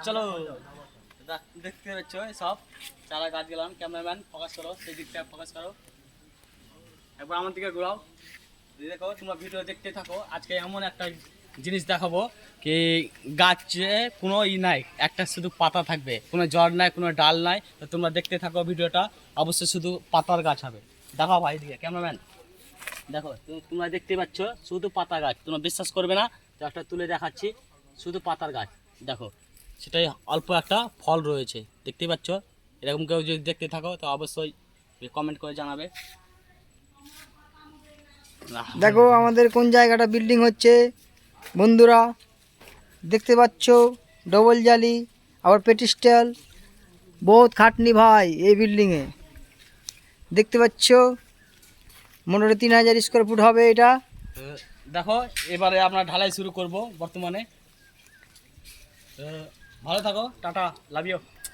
চলো দেখতে পাচ্ছ সব চারা গাছ গেলাম। ক্যামেরাম্যান ফোকাস করো, সেই দিকটা ফোকাস করো, একবার আমার দিকে ঘোরাও। দেখো তোমরা ভিডিও দেখতে থাকো। আজকে এমন একটা জিনিস দেখাবো কি গাছে কোনো নাই, একটা শুধু পাতা থাকবে, কোনো জড় নাই, কোনো ডাল নাই। তো তোমরা দেখতে থাকো ভিডিওটা, অবশ্যই শুধু পাতার গাছ হবে। দেখাও ভাই দিকে ক্যামেরাম্যান, দেখো তোমরা দেখতে পাচ্ছ শুধু পাতা গাছ। তোমরা বিশ্বাস করবে না, তো একটা তুলে দেখাচ্ছি, শুধু পাতার গাছ। দেখো সেটাই অল্প একটা ফল রয়েছে, দেখতে পাচ্ছ। এরকম কেউ যদি দেখতে থাকো তো অবশ্যই কমেন্ট করে জানাবে। দেখো আমাদের কোন জায়গাটা বিল্ডিং হচ্ছে বন্ধুরা, দেখতে পাচ্ছ ডবল জালি আবার পেটিস্টাল, বহুত খাটনি ভাই এই বিল্ডিংয়ে। দেখতে পাচ্ছ মোটামুটি 3000 স্কোয়ার ফুট হবে এটা। দেখো এবারে আমরা ঢালাই শুরু করব বর্তমানে। ভালো থাকো, টাটা, লাভ ইউ।